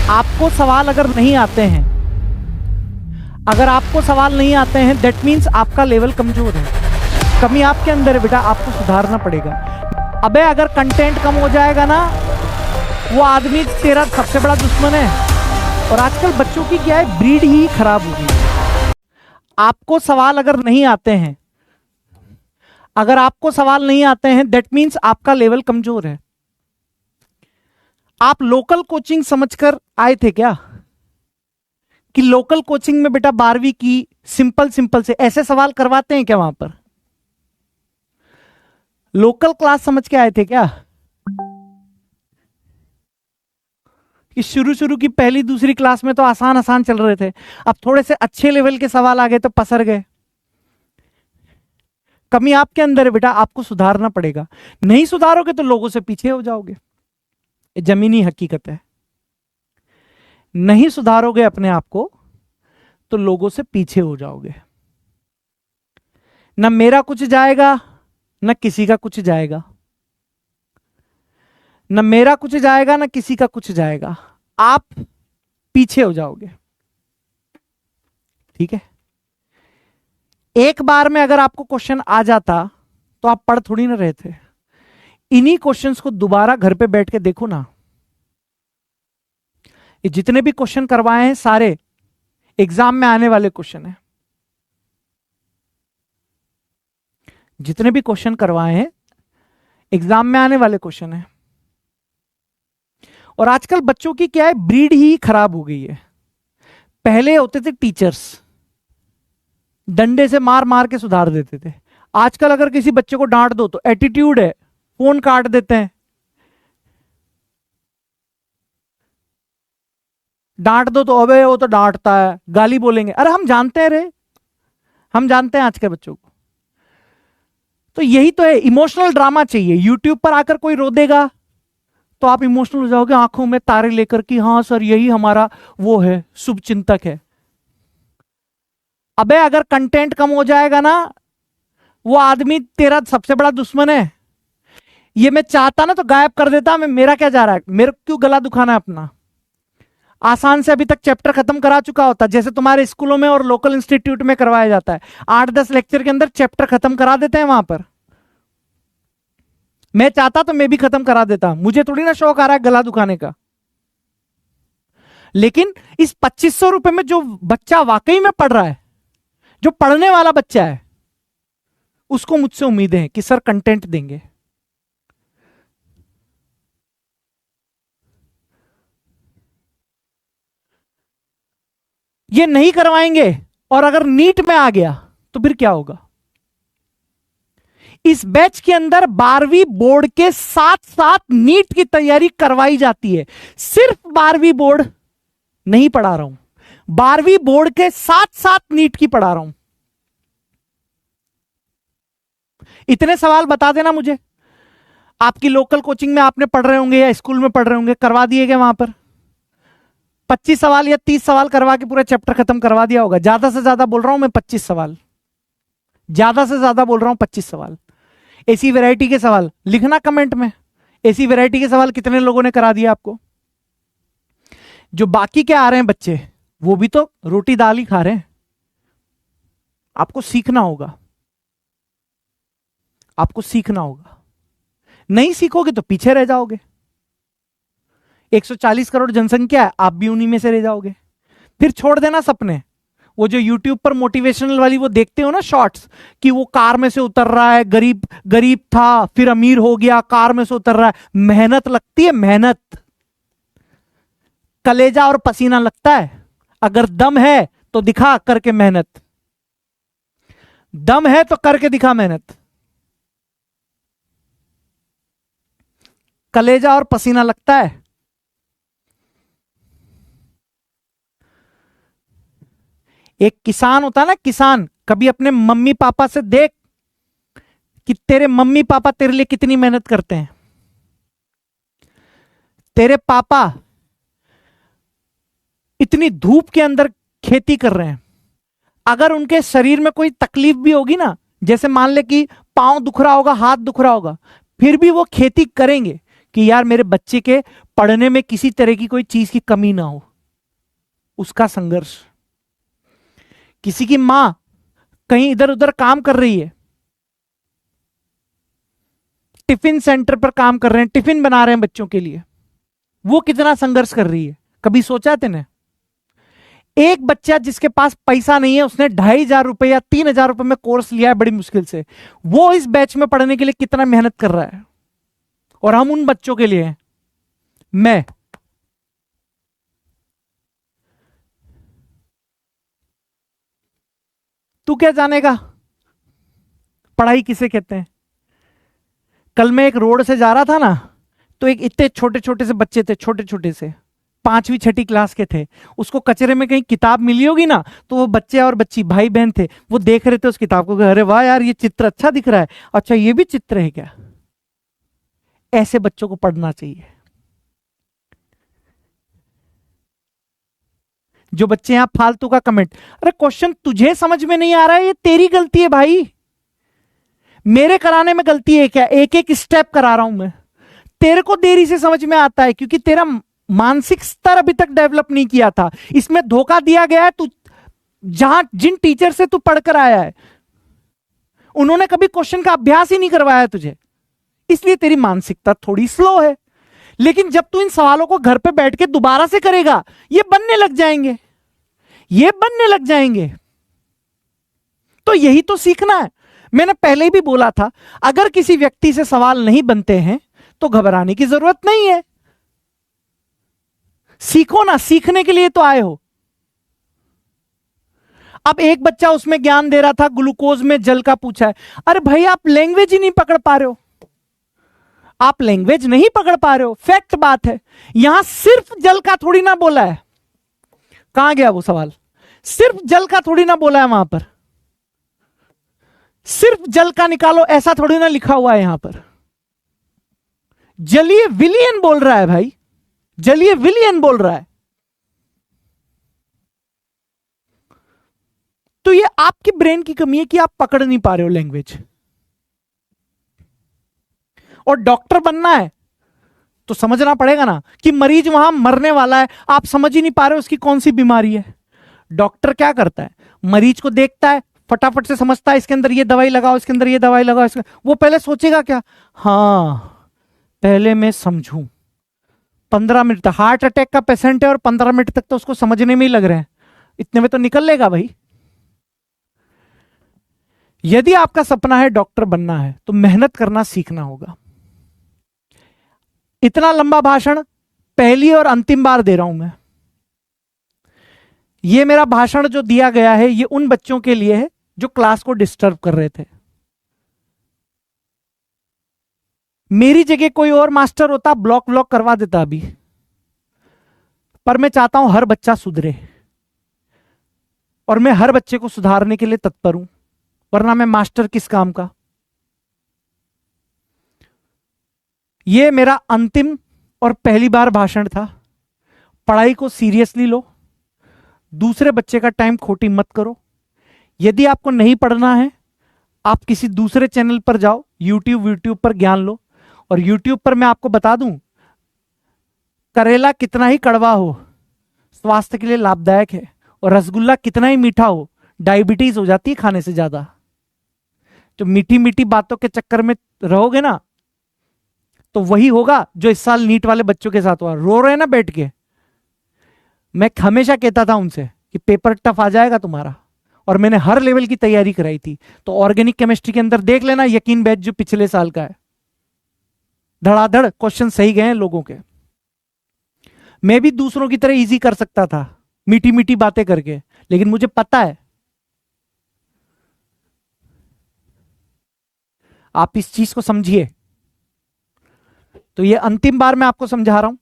आपको सवाल अगर नहीं आते हैं, अगर आपको सवाल नहीं आते हैं, दैट मीन्स आपका लेवल कमजोर है, कमी आपके अंदर है बेटा, आपको सुधारना पड़ेगा। अबे अगर कंटेंट कम हो जाएगा ना, वो आदमी तेरा सबसे बड़ा दुश्मन है। और आजकल बच्चों की क्या है, ब्रीड ही खराब हो गई। आपको सवाल अगर नहीं आते हैं, अगर आपको सवाल नहीं आते हैं, दैट मीन्स आपका लेवल कमजोर है। आप लोकल कोचिंग समझकर आए थे क्या कि लोकल कोचिंग में बेटा 12वीं की सिंपल सिंपल से ऐसे सवाल करवाते हैं क्या? वहां पर लोकल क्लास समझ के आए थे क्या कि शुरू शुरू की पहली दूसरी क्लास में तो आसान आसान चल रहे थे, अब थोड़े से अच्छे लेवल के सवाल आ गए तो पसर गए। कमी आपके अंदर है बेटा, आपको सुधारना पड़ेगा। नहीं सुधारोगे तो लोगों से पीछे हो जाओगे, ये जमीनी हकीकत है। नहीं सुधारोगे अपने आप को तो लोगों से पीछे हो जाओगे। ना मेरा कुछ जाएगा, ना किसी का कुछ जाएगा, ना मेरा कुछ जाएगा, ना किसी का कुछ जाएगा, आप पीछे हो जाओगे। ठीक है, एक बार में अगर आपको क्वेश्चन आ जाता तो आप पढ़ थोड़ी ना रहे थे। इन्हीं क्वेश्चंस को दोबारा घर पे बैठ के देखो ना। ये जितने भी क्वेश्चन करवाए हैं सारे एग्जाम में आने वाले क्वेश्चन हैं। जितने भी क्वेश्चन करवाए हैं एग्जाम में आने वाले क्वेश्चन हैं। और आजकल बच्चों की क्या है, ब्रीड ही खराब हो गई है। पहले होते थे टीचर्स, डंडे से मार मार के सुधार देते थे। आजकल अगर किसी बच्चे को डांट दो तो एटीट्यूड है, फोन काट देते हैं। डांट दो तो अबे वो तो डांटता है, गाली बोलेंगे। अरे हम जानते हैं रे, हम जानते हैं आज के बच्चों को। तो यही तो है, इमोशनल ड्रामा चाहिए। यूट्यूब पर आकर कोई रो देगा तो आप इमोशनल हो जाओगे, आंखों में तारे लेकर कि हाँ सर यही हमारा वो है, शुभ चिंतक है। अबे अगर कंटेंट कम हो जाएगा ना, वो आदमी तेरा सबसे बड़ा दुश्मन है। ये मैं चाहता ना तो गायब कर देता। मेरा क्या जा रहा है, मेरे क्यों गला दुखाना है अपना? आसान से अभी तक चैप्टर खत्म करा चुका होता, जैसे तुम्हारे स्कूलों में और लोकल इंस्टीट्यूट में करवाया जाता है। 8-10 लेक्चर के अंदर चैप्टर खत्म करा देते हैं वहां पर। मैं चाहता तो मैं भी खत्म करा देता, मुझे थोड़ी ना शौक आ रहा है गला दुखाने का। लेकिन इस 2500 रुपए में जो बच्चा वाकई में पढ़ रहा है, जो पढ़ने वाला बच्चा है, उसको मुझसे उम्मीदें हैं कि सर कंटेंट देंगे। ये नहीं करवाएंगे और अगर नीट में आ गया तो फिर क्या होगा? इस बैच के अंदर 12वीं बोर्ड के साथ साथ नीट की तैयारी करवाई जाती है। सिर्फ 12वीं बोर्ड नहीं पढ़ा रहा हूं, 12वीं बोर्ड के साथ साथ नीट की पढ़ा रहा हूं। इतने सवाल बता देना मुझे, आपकी लोकल कोचिंग में आपने पढ़ रहे होंगे या स्कूल में पढ़ रहे होंगे, करवा दिए गए वहां पर 25 सवाल या 30 सवाल करवा के पूरा चैप्टर खत्म करवा दिया होगा। ज्यादा से ज्यादा बोल रहा हूं मैं 25 सवाल, ज्यादा से ज्यादा बोल रहा हूं 25 सवाल। ऐसी वैरायटी के सवाल लिखना कमेंट में, ऐसी वैरायटी के सवाल कितने लोगों ने करा दिया आपको? जो बाकी के आ रहे हैं बच्चे, वो भी तो रोटी दाल ही खा रहे हैं। आपको सीखना होगा, आपको सीखना होगा। नहीं सीखोगे तो पीछे रह जाओगे। 140 करोड़ जनसंख्या है, आप भी उन्हीं में से रह जाओगे। फिर छोड़ देना सपने। वो जो YouTube पर मोटिवेशनल वाली वो देखते हो ना शॉर्ट्स, कि वो कार में से उतर रहा है, गरीब गरीब था फिर अमीर हो गया, कार में से उतर रहा है। मेहनत लगती है, मेहनत, कलेजा और पसीना लगता है। अगर दम है तो दिखा करके मेहनत, दम है तो करके दिखा मेहनत। कलेजा और पसीना लगता है। एक किसान होता है ना, किसान, कभी अपने मम्मी पापा से देख कि तेरे मम्मी पापा तेरे लिए कितनी मेहनत करते हैं। तेरे पापा इतनी धूप के अंदर खेती कर रहे हैं। अगर उनके शरीर में कोई तकलीफ भी होगी ना, जैसे मान ले कि पांव दुख रहा होगा, हाथ दुख रहा होगा, फिर भी वो खेती करेंगे कि यार मेरे बच्चे के पढ़ने में किसी तरह की कोई चीज की कमी ना हो, उसका संघर्ष। किसी की मां कहीं इधर उधर काम कर रही है, टिफिन सेंटर पर काम कर रहे हैं, टिफिन बना रहे हैं बच्चों के लिए, वो कितना संघर्ष कर रही है, कभी सोचा तेने? एक बच्चा जिसके पास पैसा नहीं है, उसने 2,500 या 3,000 रुपए में कोर्स लिया है बड़ी मुश्किल से, वो इस बैच में पढ़ने के लिए कितना मेहनत कर रहा है, और हम उन बच्चों के लिए हैं। मैं तू क्या जानेगा पढ़ाई किसे कहते हैं? कल मैं एक रोड से जा रहा था ना, तो एक इतने छोटे छोटे से बच्चे थे, छोटे छोटे से 5वीं 6ठी क्लास के थे, उसको कचरे में कहीं किताब मिली होगी ना, तो वो बच्चे और बच्ची भाई बहन थे, वो देख रहे थे उस किताब को, अरे वाह यार ये चित्र अच्छा दिख रहा है, अच्छा ये भी चित्र है क्या? ऐसे बच्चों को पढ़ना चाहिए। जो बच्चे यहां फालतू का कमेंट, अरे क्वेश्चन तुझे समझ में नहीं आ रहा है, ये तेरी गलती है भाई, मेरे कराने में गलती है क्या? एक एक स्टेप करा रहा हूं मैं, तेरे को देरी से समझ में आता है क्योंकि तेरा मानसिक स्तर अभी तक डेवलप नहीं किया था। इसमें धोखा दिया गया है, तू जहां जिन टीचर से तू पढ़कर आया है उन्होंने कभी क्वेश्चन का अभ्यास ही नहीं करवाया तुझे, इसलिए तेरी मानसिकता थोड़ी स्लो है। लेकिन जब तू इन सवालों को घर पे बैठ के दोबारा से करेगा, ये बनने लग जाएंगे, ये बनने लग जाएंगे। तो यही तो सीखना है। मैंने पहले भी बोला था, अगर किसी व्यक्ति से सवाल नहीं बनते हैं तो घबराने की जरूरत नहीं है, सीखो ना, सीखने के लिए तो आए हो। अब एक बच्चा उसमें ज्ञान दे रहा था, ग्लूकोज में जल का पूछा है, अरे भाई आप लैंग्वेज ही नहीं पकड़ पा रहे हो, आप लैंग्वेज नहीं पकड़ पा रहे हो, फैक्ट बात है। यहां सिर्फ जल का थोड़ी ना बोला है, कहां गया वो सवाल? सिर्फ जल का थोड़ी ना बोला है वहां पर, सिर्फ जल का निकालो ऐसा थोड़ी ना लिखा हुआ है यहां पर। जलीय विलियन बोल रहा है भाई, जलीय विलियन बोल रहा है। तो ये आपकी ब्रेन की कमी है कि आप पकड़ नहीं पा रहे हो लैंग्वेज। और डॉक्टर बनना है तो समझना पड़ेगा ना कि मरीज वहां मरने वाला है, आप समझ ही नहीं पा रहे हो उसकी कौन सी बीमारी है। डॉक्टर क्या करता है, मरीज को देखता है, फटाफट से समझता है इसके अंदर ये दवाई लगाओ, इसके अंदर ये दवाई लगाओ, वो पहले सोचेगा क्या, हां पहले मैं समझूं। 15 मिनट तक हार्ट अटैक का पेशेंट है और 15 मिनट तक तो उसको समझने में ही लग रहे हैं, इतने में तो निकल लेगा भाई। यदि आपका सपना है डॉक्टर बनना है तो मेहनत करना सीखना होगा। इतना लंबा भाषण पहली और अंतिम बार दे रहा हूं मैं। यह मेरा भाषण जो दिया गया है ये उन बच्चों के लिए है जो क्लास को डिस्टर्ब कर रहे थे। मेरी जगह कोई और मास्टर होता ब्लॉक व्लॉक करवा देता अभी, पर मैं चाहता हूं हर बच्चा सुधरे और मैं हर बच्चे को सुधारने के लिए तत्पर हूं, वरना मैं मास्टर किस काम का। यह मेरा अंतिम और पहली बार भाषण था। पढ़ाई को सीरियसली लो, दूसरे बच्चे का टाइम खोटी मत करो। यदि आपको नहीं पढ़ना है आप किसी दूसरे चैनल पर जाओ, यूट्यूब पर ज्ञान लो। और यूट्यूब पर मैं आपको बता दूं, करेला कितना ही कड़वा हो स्वास्थ्य के लिए लाभदायक है, और रसगुल्ला कितना ही मीठा हो डायबिटीज हो जाती है खाने से ज्यादा। तो मीठी मीठी बातों के चक्कर में रहोगे ना तो वही होगा जो इस साल नीट वाले बच्चों के साथ हुआ। रो रहे हैं ना बैठ के, मैं हमेशा कहता था उनसे कि पेपर टफ आ जाएगा तुम्हारा, और मैंने हर लेवल की तैयारी कराई थी। तो ऑर्गेनिक केमिस्ट्री के अंदर देख लेना, यकीन बैच जो पिछले साल का है, धड़ाधड़ क्वेश्चन सही गए हैं लोगों के। मैं भी दूसरों की तरह इजी कर सकता था मीठी मीठी बातें करके, लेकिन मुझे पता है आप इस चीज को समझिए। तो ये अंतिम बार मैं आपको समझा रहा हूं,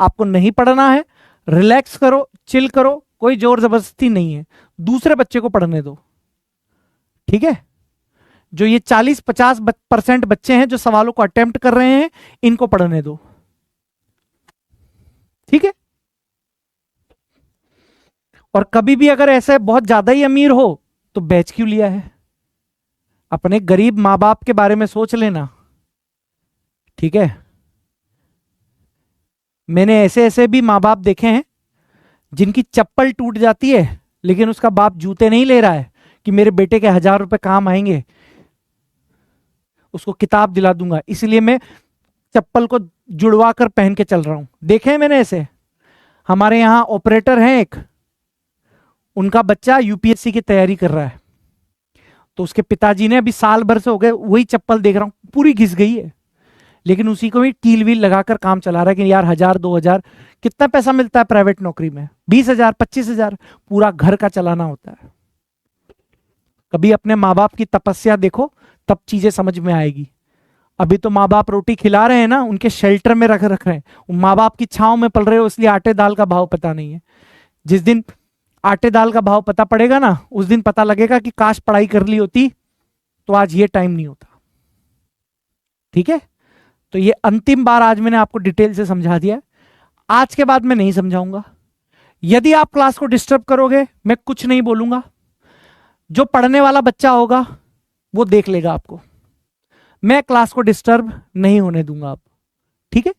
आपको नहीं पढ़ना है रिलैक्स करो, चिल करो, कोई जोर जबरदस्ती नहीं है, दूसरे बच्चे को पढ़ने दो, ठीक है। जो ये 40-50% बच्चे हैं जो सवालों को अटेम्प्ट कर रहे हैं, इनको पढ़ने दो, ठीक है। और कभी भी अगर ऐसे बहुत ज्यादा ही अमीर हो तो बैच क्यों लिया है, अपने गरीब मां बाप के बारे में सोच लेना, ठीक है। मैंने ऐसे ऐसे भी माँ बाप देखे हैं जिनकी चप्पल टूट जाती है लेकिन उसका बाप जूते नहीं ले रहा है कि मेरे बेटे के 1000 रुपए काम आएंगे, उसको किताब दिला दूंगा, इसलिए मैं चप्पल को जुड़वा कर पहन के चल रहा हूं। देखे हैं मैंने ऐसे। हमारे यहां ऑपरेटर हैं एक, उनका बच्चा यूपीएससी की तैयारी कर रहा है, तो उसके पिताजी ने अभी साल भर से हो गए वही चप्पल देख रहा हूं, पूरी घिस गई है, लेकिन उसी को भी कील वील लगाकर काम चला रहा है कि यार 1000 2000 कितना पैसा मिलता है प्राइवेट नौकरी में, 20,000 25,000, पूरा घर का चलाना होता है। कभी अपने माँ बाप की तपस्या देखो, तब चीजें समझ में आएगी। अभी तो माँ बाप रोटी खिला रहे हैं ना, उनके शेल्टर में रख रहे हैं, माँ बाप की छांव में पल रहे हो, इसलिए आटे दाल का भाव पता नहीं है। जिस दिन आटे दाल का भाव पता पड़ेगा ना, उस दिन पता लगेगा कि काश पढ़ाई कर ली होती तो आज ये टाइम नहीं होता। ठीक है, तो ये अंतिम बार आज मैंने आपको डिटेल से समझा दिया है, आज के बाद मैं नहीं समझाऊंगा। यदि आप क्लास को डिस्टर्ब करोगे मैं कुछ नहीं बोलूंगा, जो पढ़ने वाला बच्चा होगा वो देख लेगा आपको, मैं क्लास को डिस्टर्ब नहीं होने दूंगा आप। ठीक है।